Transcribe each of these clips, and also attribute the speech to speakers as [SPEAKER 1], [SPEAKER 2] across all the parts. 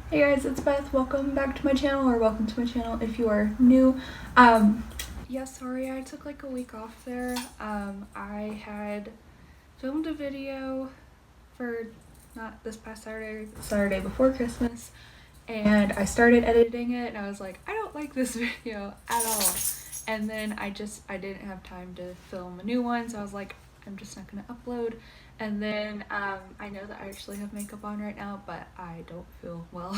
[SPEAKER 1] Hey guys, it's Beth. Welcome back to my channel, or welcome to my channel if you are new. Yeah, sorry I took like a week off there. I had filmed a video for not this past Saturday, Saturday before Christmas, and I started editing it and I was like, I don't like this video at all. And then I didn't have time to film a new one, so I was like, I'm just not gonna upload. And then I know that I actually have makeup on right now, but I don't feel well.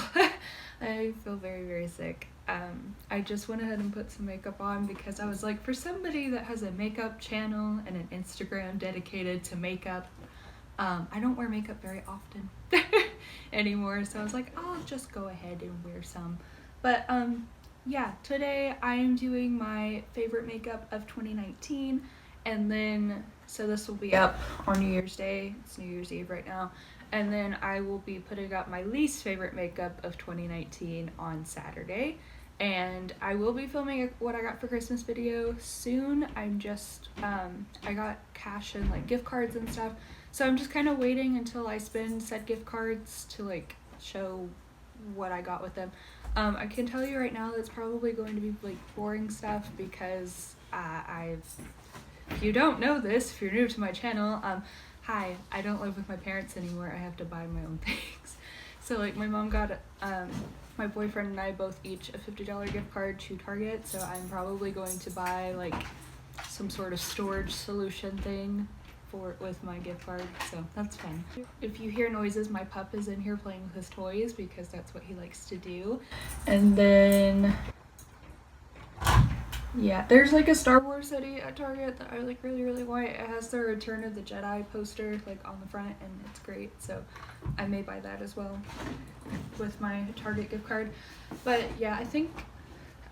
[SPEAKER 1] I feel very, very sick. I just went ahead and put some makeup on because I was like, for somebody that has a makeup channel and an Instagram dedicated to makeup, I don't wear makeup very often anymore, so I was like, I'll just go ahead and wear some. But yeah, today I am doing my favorite makeup of 2019, and then so this will be up on New Year's Day. It's New Year's Eve right now. And then I will be putting up my least favorite makeup of 2019 on Saturday. And I will be filming a what I got for Christmas video soon. I'm just, I got cash and like gift cards and stuff. So I'm just kind of waiting until I spend said gift cards to like show what I got with them. I can tell you right now that's probably going to be like boring stuff because if you don't know this, if you're new to my channel, hi, I don't live with my parents anymore. I have to buy my own things. So like my mom got, my boyfriend and I both each a $50 gift card to Target. So I'm probably going to buy like some sort of storage solution thing with my gift card, so that's fun. If you hear noises, my pup is in here playing with his toys because that's what he likes to do. And then yeah, there's like a Star Wars hoodie at Target that I like really want. It has the Return of the Jedi poster like on the front and it's great, so I may buy that as well with my Target gift card. But yeah, I think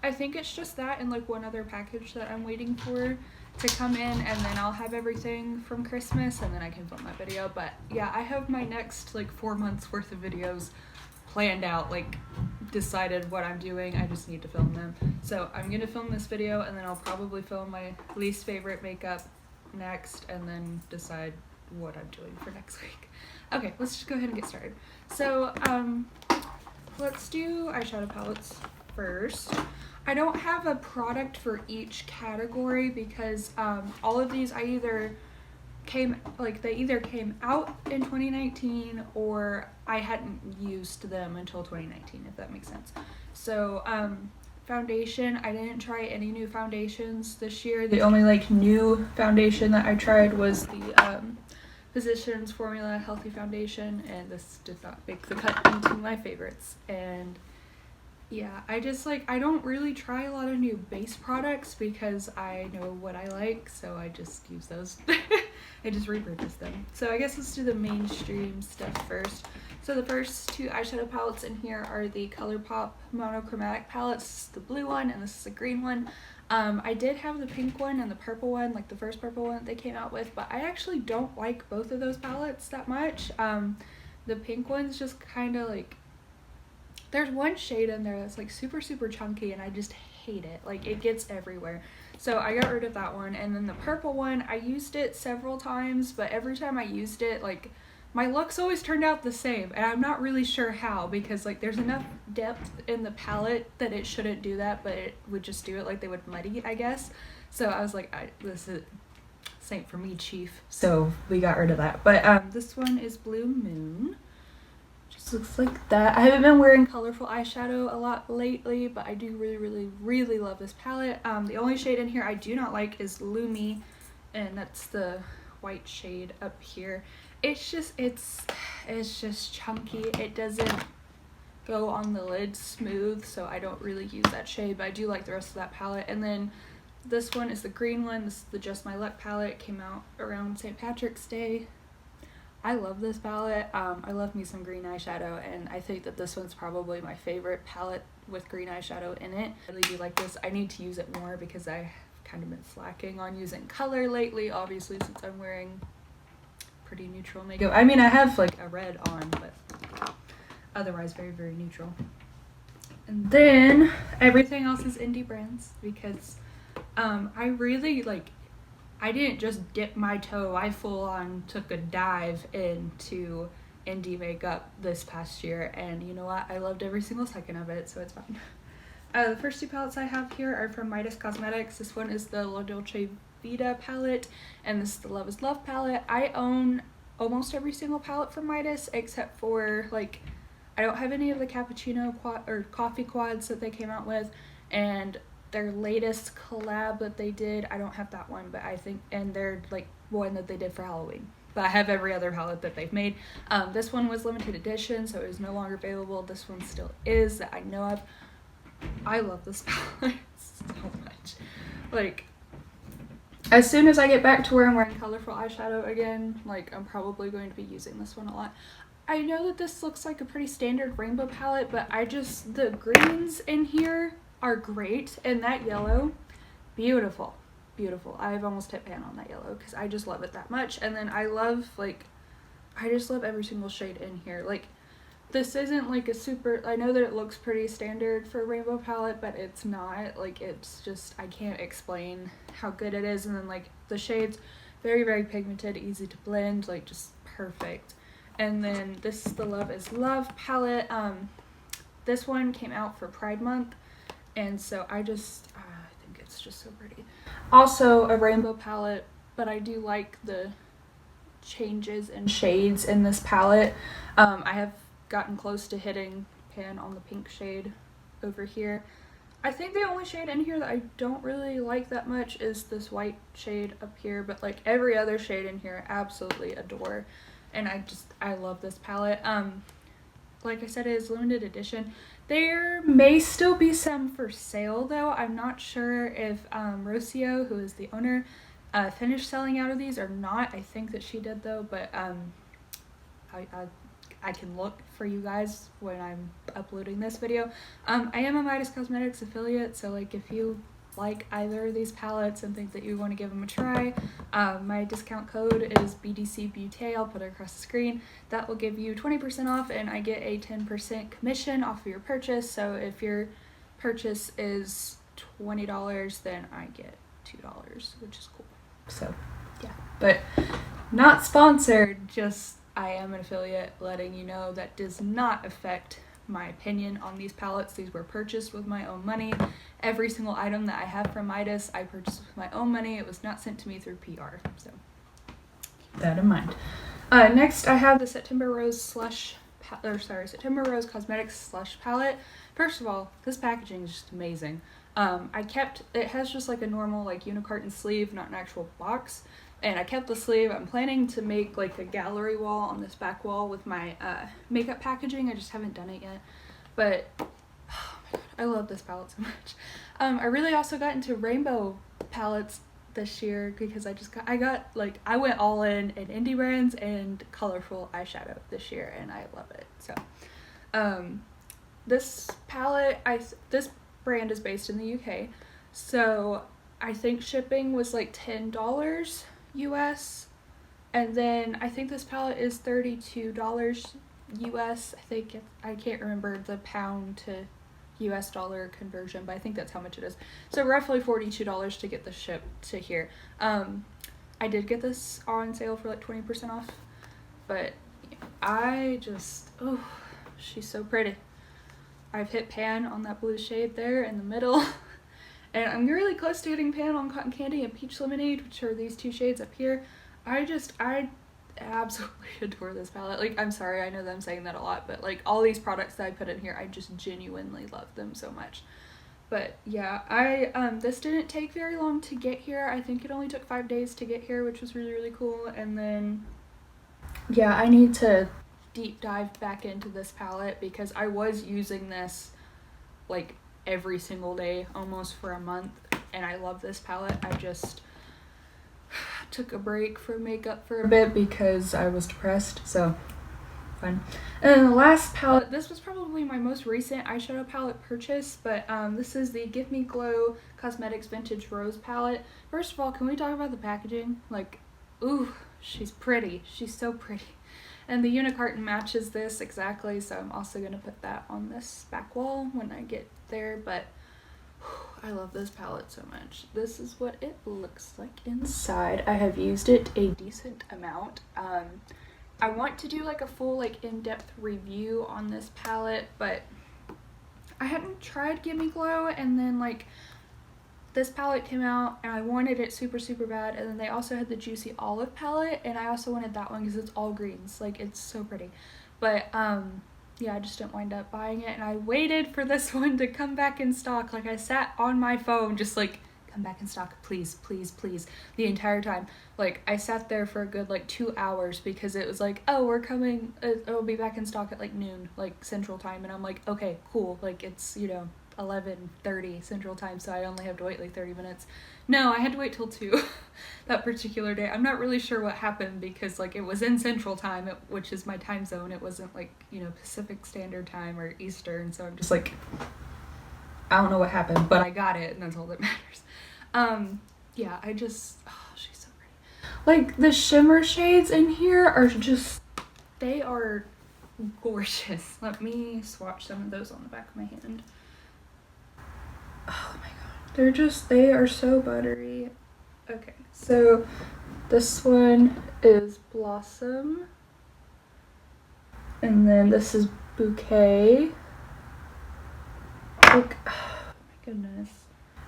[SPEAKER 1] it's just that and like one other package that I'm waiting for to come in, and then I'll have everything from Christmas and then I can film that video. But yeah, I have my next like 4 months worth of videos planned out, like decided what I'm doing. I just need to film them. So I'm gonna film this video and then I'll probably film my least favorite makeup next and then decide what I'm doing for next week. Okay, let's just go ahead and get started. So let's do eyeshadow palettes first. I don't have a product for each category because all of these they either came out in 2019 or I hadn't used them until 2019, if that makes sense. So foundation, I didn't try any new foundations this year. The only like new foundation that I tried was the Physicians Formula Healthy Foundation, and this did not make the cut into my favorites. And yeah, I don't really try a lot of new base products because I know what I like, so I just use those. I just repurchase them. So I guess let's do the mainstream stuff first. So the first two eyeshadow palettes in here are the ColourPop monochromatic palettes. This is the blue one and this is the green one. I did have the pink one and the purple one, like the first purple one they came out with, but I actually don't like both of those palettes that much. The pink one's just kind of like, there's one shade in there that's like super chunky and I just hate it. Like it gets everywhere. So I got rid of that one. And then the purple one, I used it several times, but every time I used it, like my looks always turned out the same. And I'm not really sure how, because like there's enough depth in the palette that it shouldn't do that, but it would just do it like they would muddy, I guess. So I was like, this ain't for me, chief. So we got rid of that. But this one is Blue Moon. Just looks like that. I haven't been wearing colorful eyeshadow a lot lately, but I do really love this palette. The only shade in here I do not like is Lumi, and that's the white shade up here. It's just chunky. It doesn't go on the lid smooth, so I don't really use that shade, but I do like the rest of that palette. And then this one is the green one. This is the Just My Luck palette. It came out around St. Patrick's Day. I love this palette. I love me some green eyeshadow, and I think that this one's probably my favorite palette with green eyeshadow in it. I really do like this. I need to use it more because I've kind of been slacking on using color lately, obviously, since I'm wearing pretty neutral makeup. I mean, I have like a red on, but otherwise very neutral. And then everything else is indie brands because I really like, I didn't just dip my toe. I full on took a dive into indie makeup this past year, and you know what? I loved every single second of it, so it's fine. The first two palettes I have here are from Midas Cosmetics. This one is the La Dolce Vita palette, and this is the Love is Love palette. I own almost every single palette from Midas, except for, like, I don't have any of the cappuccino or coffee quads that they came out with, and their latest collab that they did, I don't have that one, but I think, and they're like one that they did for Halloween. But I have every other palette that they've made. This one was limited edition, so it is no longer available. This one still is, that I know of. I love this palette so much. Like, as soon as I get back to where I'm wearing colorful eyeshadow again, like, I'm probably going to be using this one a lot. I know that this looks like a pretty standard rainbow palette, but the greens in here are great, and that yellow, beautiful, beautiful. I've almost hit pan on that yellow because I just love it that much. And then I just love every single shade in here. Like, this isn't like a super, I know that it looks pretty standard for a rainbow palette, but it's not. Like, it's just, I can't explain how good it is. And then, like, the shades, very, very pigmented, easy to blend, like, just perfect. And then this is the Love is Love palette. This one came out for Pride Month, and so I think it's just so pretty. Also a rainbow palette, but I do like the changes in shades in this palette. I have gotten close to hitting pan on the pink shade over here. I think the only shade in here that I don't really like that much is this white shade up here, but like every other shade in here I absolutely adore. And I love this palette. Like I said, it is limited edition. There may still be some for sale though. I'm not sure if Rocio, who is the owner, finished selling out of these or not. I think that she did though, but I can look for you guys when I'm uploading this video. I am a Midas Cosmetics affiliate, so like if you like either of these palettes and think that you want to give them a try, my discount code is BDCBeauté. I'll put it across the screen. That will give you 20% off, and I get a 10% commission off of your purchase. So if your purchase is $20, then I get $2, which is cool. So yeah, but not sponsored, just I am an affiliate, letting you know that does not affect my opinion on these palettes. These were purchased with my own money. Every single item that I have from Midas, I purchased with my own money. It was not sent to me through PR, so keep that in mind. Next, I have the September Rose September Rose Cosmetics Slush palette. First of all, this packaging is just amazing. It has just like a normal like unicarton sleeve, not an actual box. And I kept the sleeve. I'm planning to make like a gallery wall on this back wall with my makeup packaging. I just haven't done it yet. But oh my god, I love this palette so much. I really also got into rainbow palettes this year because I went all in indie brands and colorful eyeshadow this year, and I love it. So this palette, this brand is based in the UK, so I think shipping was like $10 US, and then I think this palette is $32 US. I can't remember the pound to US dollar conversion, but I think that's how much it is. So roughly $42 to get the ship to here. I did get this on sale for like 20% off, but she's so pretty. I've hit pan on that blue shade there in the middle. And I'm really close to hitting pan on Cotton Candy and Peach Lemonade, which are these two shades up here. I absolutely adore this palette. Like, I'm sorry, I know that I'm saying that a lot, but like all these products that I put in here, I just genuinely love them so much. But yeah, this didn't take very long to get here. I think it only took 5 days to get here, which was really, really cool. And then, yeah, I need to deep dive back into this palette because I was using this like every single day almost for a month, and I love this palette. I just took a break from makeup for a bit because I was depressed, so fun. And then the last palette, this was probably my most recent eyeshadow palette purchase, but this is the Give Me Glow Cosmetics Vintage Rose palette. First of all, can we talk about the packaging? Like, ooh, she's pretty. She's so pretty. And the unicarton matches this exactly, so I'm also going to put that on this back wall when I get there, but I love this palette so much. This is what it looks like inside. I have used it a decent amount. I want to do like a full like in-depth review on this palette, but I hadn't tried Gimme Glow, and then like this palette came out and I wanted it super super bad, and then they also had the Juicy Olive palette and I also wanted that one because it's all greens, like it's so pretty. But yeah, I just didn't wind up buying it, and I waited for this one to come back in stock. Like I sat on my phone just like, come back in stock, please, please, please, the entire time. Like I sat there for a good like 2 hours because it was like, oh, we're coming, it'll be back in stock at like noon, like Central Time, and I'm like, okay, cool, like it's, you know, 11:30 Central Time, so I only have to wait like 30 minutes. No, I had to wait till 2 that particular day. I'm not really sure what happened because like it was in Central Time, which is my time zone. It wasn't like, you know, Pacific Standard Time or Eastern, so I'm just like, I don't know what happened, but I got it and that's all that matters. Yeah, I just, oh, she's so pretty. Like the shimmer shades in here are just, they are gorgeous. Let me swatch some of those on the back of my hand. Oh my god. They are so buttery. Okay, so this one is Blossom. And then this is Bouquet. Like, oh my goodness.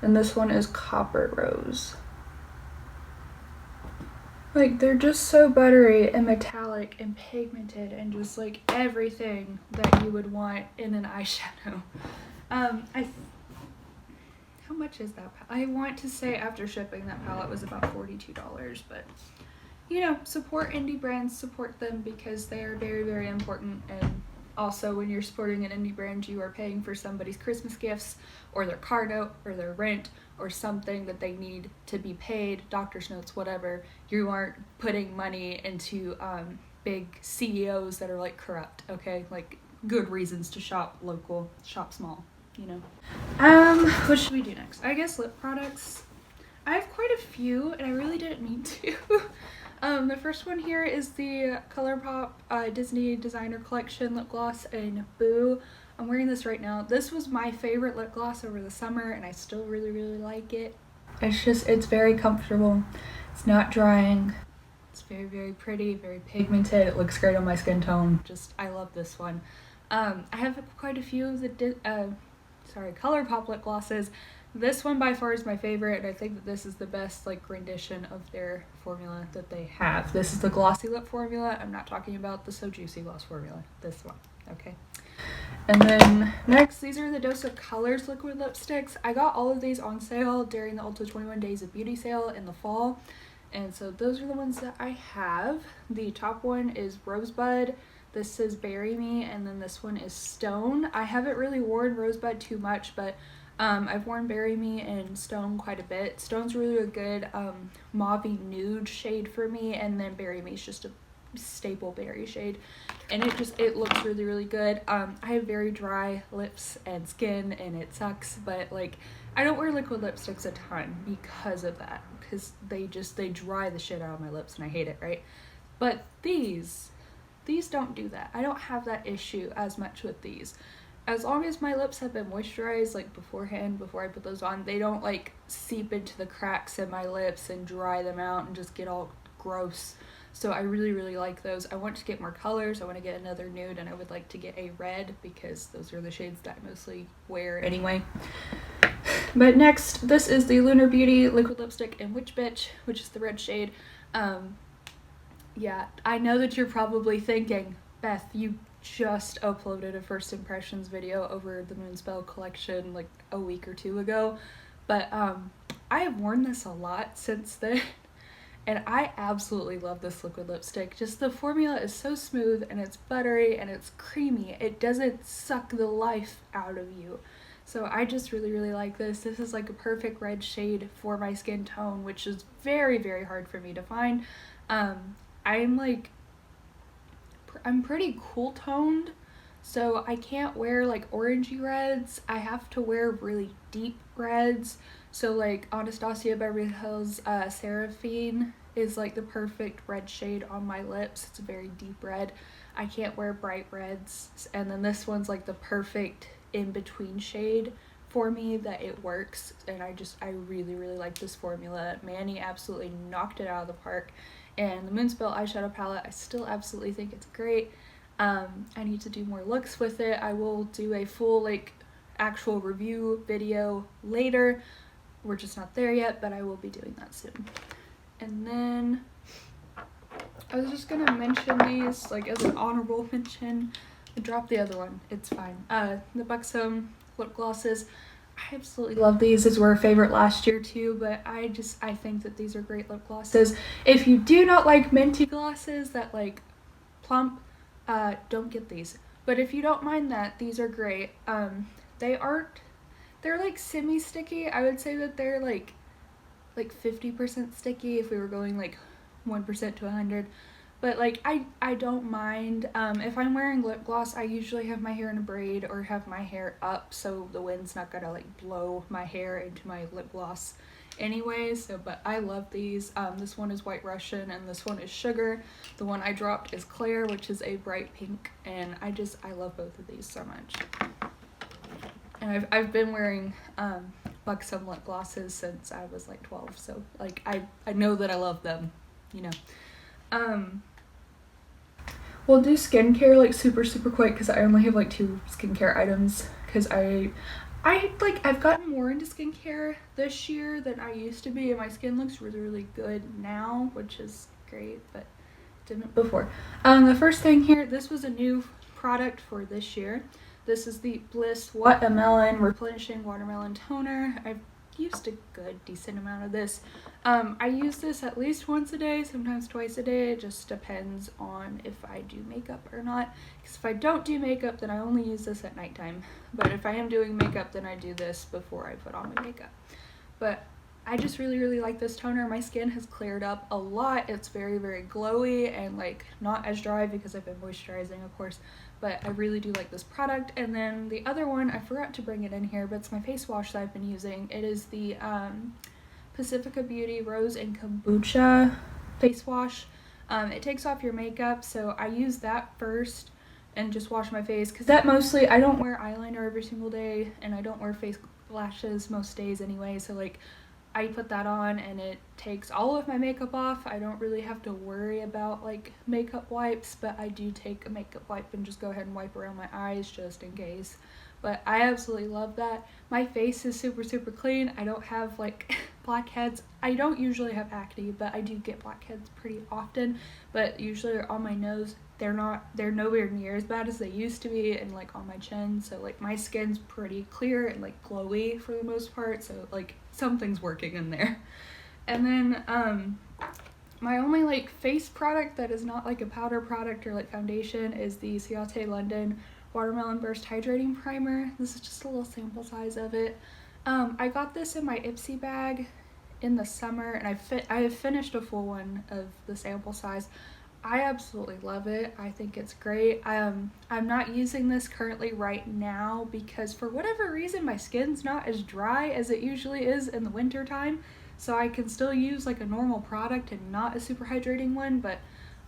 [SPEAKER 1] And this one is Copper Rose. Like, they're just so buttery and metallic and pigmented and just like everything that you would want in an eyeshadow. How much is that? I want to say after shipping that palette was about $42, but you know, support indie brands, support them because they are very, very important. And also when you're supporting an indie brand, you are paying for somebody's Christmas gifts or their car note or their rent or something that they need to be paid, doctor's notes, whatever. You aren't putting money into big CEOs that are like corrupt, okay? Like good reasons to shop local, shop small. You know. What should we do next? I guess lip products. I have quite a few and I really didn't mean to. The first one here is the ColourPop Disney Designer Collection lip gloss in Boo. I'm wearing this right now. This was my favorite lip gloss over the summer and I still really, really like it. It's very comfortable. It's not drying. It's very, very pretty, very pigmented. It looks great on my skin tone. I love this one. I have quite a few of the ColourPop lip glosses. This one by far is my favorite, and I think that this is the best like rendition of their formula that they have. This is the glossy lip formula. I'm not talking about the So Juicy gloss formula. This one, okay? And then next, these are the Dose of Colors liquid lipsticks. I got all of these on sale during the Ulta 21 Days of Beauty sale in the fall, and so those are the ones that I have. The top one is Rosebud. This is Bury Me, and then this one is Stone. I haven't really worn Rosebud too much, but I've worn Bury Me and Stone quite a bit. Stone's really a good mauve-y nude shade for me, and then Bury Me is just a staple berry shade, and it looks really, really good. I have very dry lips and skin, and it sucks, but like I don't wear liquid lipsticks a ton because of that, because they dry the shit out of my lips, and I hate it, right? But these don't do that. I don't have that issue as much with these. As long as my lips have been moisturized like beforehand, before I put those on, they don't like seep into the cracks in my lips and dry them out and just get all gross. So I really, really like those. I want to get more colors. I want to get another nude, and I would like to get a red because those are the shades that I mostly wear anyway. But next, this is the Lunar Beauty liquid lipstick in Witch Bitch, which is the red shade. Yeah, I know that you're probably thinking, Beth, you just uploaded a first impressions video over the Moonspell collection like a week or two ago, but I have worn this a lot since then, and I absolutely love this liquid lipstick. Just the formula is so smooth, and it's buttery, and it's creamy. It doesn't suck the life out of you. So I just really, really like this. This is like a perfect red shade for my skin tone, which is very, very hard for me to find. I'm pretty cool toned, so I can't wear like orangey reds. I have to wear really deep reds. So like Anastasia Beverly Hills Seraphine is like the perfect red shade on my lips. It's a very deep red. I can't wear bright reds. And then this one's like the perfect in-between shade for me that it works. And I really, really like this formula. Manny absolutely knocked it out of the park. And the Moonspell eyeshadow palette, I still absolutely think it's great. I need to do more looks with it. I will do a full like actual review video later. We're just not there yet, but I will be doing that soon. And then I was just gonna mention these like as an honorable mention. I dropped the other one, it's fine. The Buxom lip glosses. I absolutely love these. These were a favorite last year too, but I think that these are great lip glosses. If you do not like minty glosses that like plump, don't get these. But if you don't mind that, these are great. They're like semi-sticky. I would say that they're like 50% sticky if we were going like 1% to 100. But like I don't mind. If I'm wearing lip gloss, I usually have my hair in a braid or have my hair up so the wind's not gonna like blow my hair into my lip gloss anyway. So but I love these. This one is White Russian and this one is Sugar. The one I dropped is Claire, which is a bright pink, and I love both of these so much. And I've been wearing Buxom lip glosses since I was like 12, so like I know that I love them, you know. We'll do skincare like super quick because I only have like 2 skincare items because I've gotten more into skincare this year than I used to be, and my skin looks really good now, which is great, but didn't before. The first thing here, this was a new product for this year. This is the Bliss Watermelon Replenishing Watermelon Toner. I've used a good decent amount of this. I use this at least once a day, sometimes twice a day. It just depends on if I do makeup or not. Because if I don't do makeup, then I only use this at nighttime. But if I am doing makeup, then I do this before I put on my makeup. But I just really like this toner. My skin has cleared up a lot. It's very glowy and like not as dry because I've been moisturizing, of course. But I really do like this product. And then the other one, I forgot to bring it in here, but it's my face wash that I've been using. It is the Pacifica Beauty Rose and Kombucha face wash. It takes off your makeup, so I use that first and just wash my face, because that mostly, I don't wear eyeliner every single day, and I don't wear face lashes most days anyway, so like I put that on and it takes all of my makeup off. I don't really have to worry about like makeup wipes, but I do take a makeup wipe and just go ahead and wipe around my eyes just in case. But I absolutely love that. My face is super clean. I don't have like blackheads. I don't usually have acne, but I do get blackheads pretty often, but usually they're on my nose. They're nowhere near as bad as they used to be, and like on my chin. So like my skin's pretty clear and like glowy for the most part, so like something's working in there. And then my only like face product that is not like a powder product or like foundation is the Ciate London Watermelon Burst Hydrating Primer. This is just a little sample size of it. I got this in my Ipsy bag in the summer, and I have finished a full one of the sample size. I absolutely love it. I think it's great. I'm not using this currently right now because for whatever reason my skin's not as dry as it usually is in the winter time, so I can still use like a normal product and not a super hydrating one, but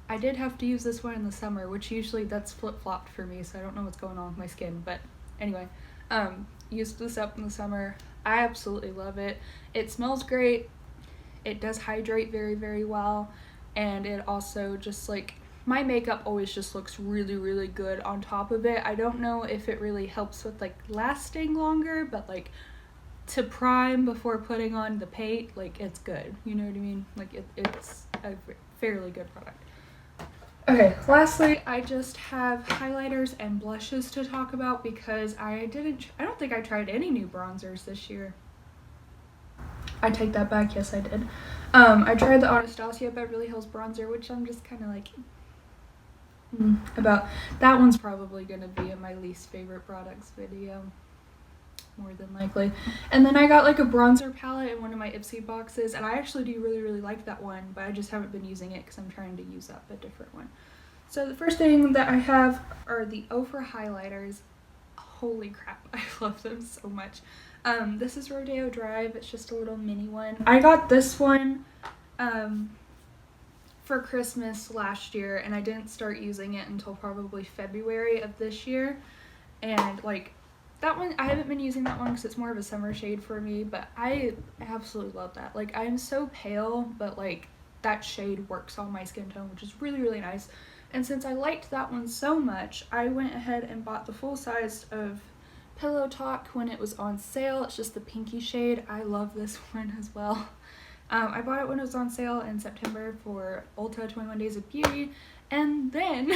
[SPEAKER 1] I did have to use this one in the summer, which usually that's flip-flopped for me, so I don't know what's going on with my skin. But anyway, used this up in the summer. I absolutely love it. It smells great. It does hydrate very well. And it also just like, my makeup always just looks really good on top of it. I don't know if it really helps with like lasting longer, but like to prime before putting on the paint, like it's good. You know what I mean? Like it's a fairly good product. Okay, lastly, I just have highlighters and blushes to talk about because I don't think I tried any new bronzers this year. I take that back, yes I did. I tried the Anastasia Beverly Hills bronzer, which I'm just kind of like about. That one's probably going to be in my least favorite products video, more than likely. And then I got like a bronzer palette in one of my Ipsy boxes, and I actually do really like that one, but I just haven't been using it because I'm trying to use up a different one. So the first thing that I have are the Ofra highlighters. Holy crap, I love them so much. This is Rodeo Drive. It's just a little mini one. I got this one for Christmas last year, and I didn't start using it until probably February of this year. And like that one, I haven't been using that one because it's more of a summer shade for me, but I absolutely love that. Like I'm so pale, but like that shade works on my skin tone, which is really, really nice. And since I liked that one so much, I went ahead and bought the full size of Pillow Talk when it was on sale. It's just the pinky shade. I love this one as well. I bought it when it was on sale in September for Ulta 21 Days of Beauty. And then,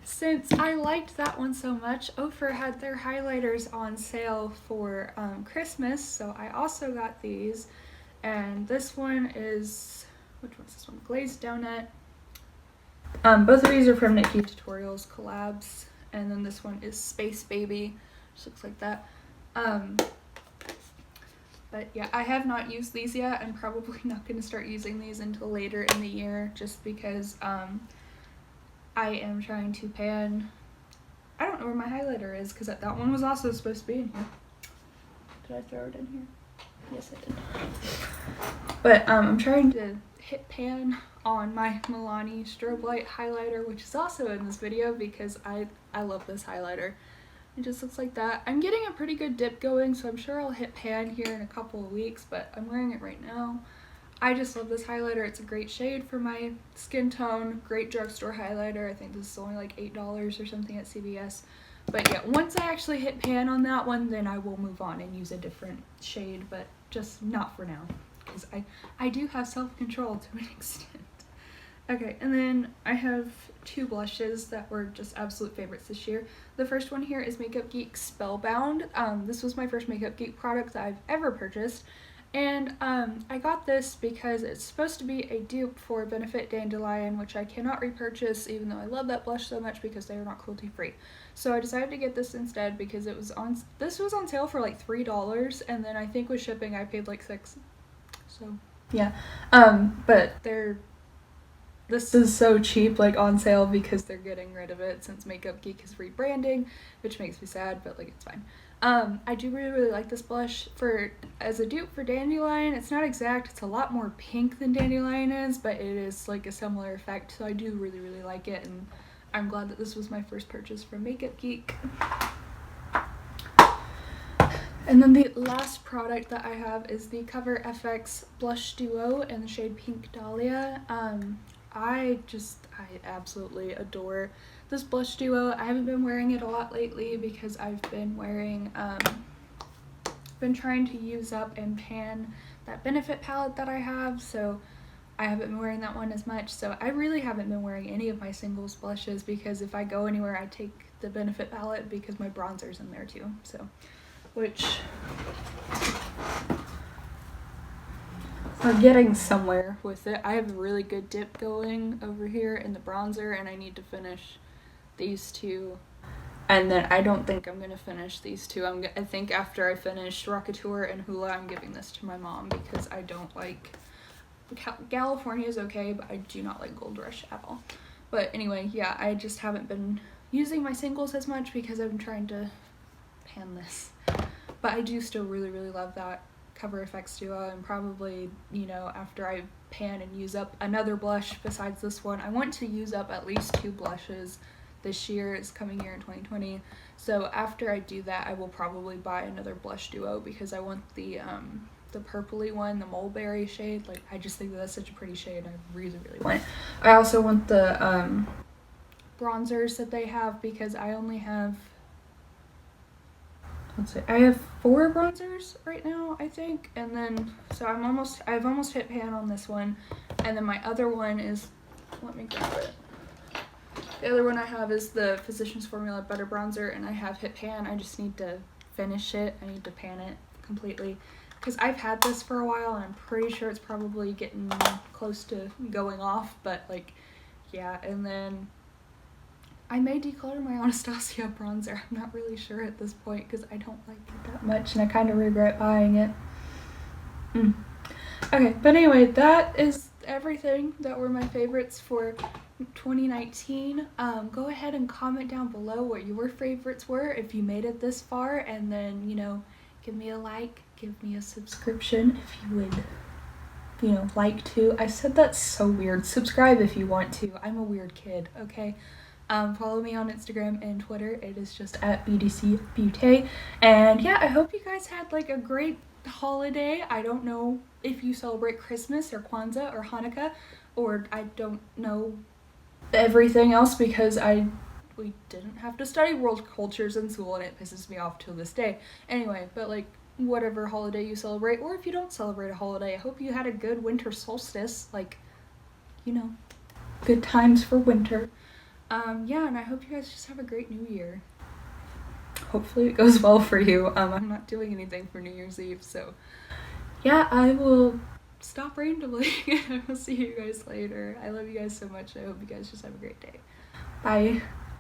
[SPEAKER 1] since I liked that one so much, Ophir had their highlighters on sale for Christmas. So I also got these. And this one is, which one's this one? Glazed Donut. Both of these are from Nikki Tutorials collabs. And then this one is Space Baby. Just looks like that. But yeah, I have not used these yet. I'm probably not going to start using these until later in the year, just because I am trying to pan. I don't know where my highlighter is, because that one was also supposed to be in here. Did I throw it in here? Yes, I did. But I'm trying to hit pan on my Milani Strobe Light highlighter, which is also in this video, because I love this highlighter. It just looks like that. I'm getting a pretty good dip going, so I'm sure I'll hit pan here in a couple of weeks, but I'm wearing it right now. I just love this highlighter. It's a great shade for my skin tone. Great drugstore highlighter. I think this is only like $8 or something at CVS. But yeah, once I actually hit pan on that one, then I will move on and use a different shade, but just not for now, because I do have self-control to an extent. Okay, and then I have two blushes that were just absolute favorites this year. The first one here is Makeup Geek Spellbound. This was my first Makeup Geek product that I've ever purchased. And I got this because it's supposed to be a dupe for Benefit Dandelion, which I cannot repurchase, even though I love that blush so much, because they are not cruelty free. So I decided to get this instead because this was on sale for like $3, and then I think with shipping I paid like $6. So yeah, but this is so cheap, like on sale, because they're getting rid of it since Makeup Geek is rebranding, which makes me sad, but like it's fine. I do really, really like this blush as a dupe for Dandelion. It's not exact, it's a lot more pink than Dandelion is, but it is like a similar effect, so I do really, really like it, and I'm glad that this was my first purchase from Makeup Geek. And then the last product that I have is the Cover FX Blush Duo in the shade Pink Dahlia. I absolutely adore this blush duo. I haven't been wearing it a lot lately because I've been trying to use up and pan that Benefit palette that I have, so I haven't been wearing that one as much. So I really haven't been wearing any of my singles blushes, because if I go anywhere I take the Benefit palette, because my bronzer's in there too, so which we're getting somewhere with it. I have a really good dip going over here in the bronzer, and I need to finish these two. And then I don't think I'm going to finish these two. I think after I finish Rockateur and Hoola, I'm giving this to my mom, because I don't like... California is okay, but I do not like Gold Rush at all. But anyway, yeah, I just haven't been using my singles as much because I'm trying to pan this. But I do still really, really love that Cover FX duo, and probably, you know, after I pan and use up another blush besides this one, I want to use up at least 2 blushes this year. It's coming year in 2020, so after I do that, I will probably buy another blush duo, because I want the purpley one, the Mulberry shade. Like, I just think that's such a pretty shade. I really, really want it. I also want the bronzers that they have, because I only have, let's see, I have 4 bronzers right now, I think, and then, so I've almost hit pan on this one, and then my other one is, let me grab it. The other one I have is the Physicians Formula Butter Bronzer, and I have hit pan. I just need to finish it. I need to pan it completely, because I've had this for a while, and I'm pretty sure it's probably getting close to going off, but like, yeah. And then I may declutter my Anastasia bronzer. I'm not really sure at this point, because I don't like it that much, and I kind of regret buying it. Okay, but anyway, that is everything that were my favorites for 2019. Go ahead and comment down below what your favorites were if you made it this far, and then, you know, give me a like, give me a subscription if you would, you know, like to. I said that's so weird. Subscribe if you want to. I'm a weird kid, okay? Follow me on Instagram and Twitter. It is just at BDC Beauté. And yeah, I hope you guys had like a great holiday. I don't know if you celebrate Christmas or Kwanzaa or Hanukkah, or I don't know everything else because we didn't have to study world cultures in school, and it pisses me off till this day. Anyway, but like whatever holiday you celebrate, or if you don't celebrate a holiday, I hope you had a good winter solstice, like, you know, good times for winter. Yeah, and I hope you guys just have a great new year. Hopefully it goes well for you. I'm not doing anything for New Year's Eve, so yeah, I will stop rambling and I will see you guys later. I love you guys so much. I hope you guys just have a great day. Bye.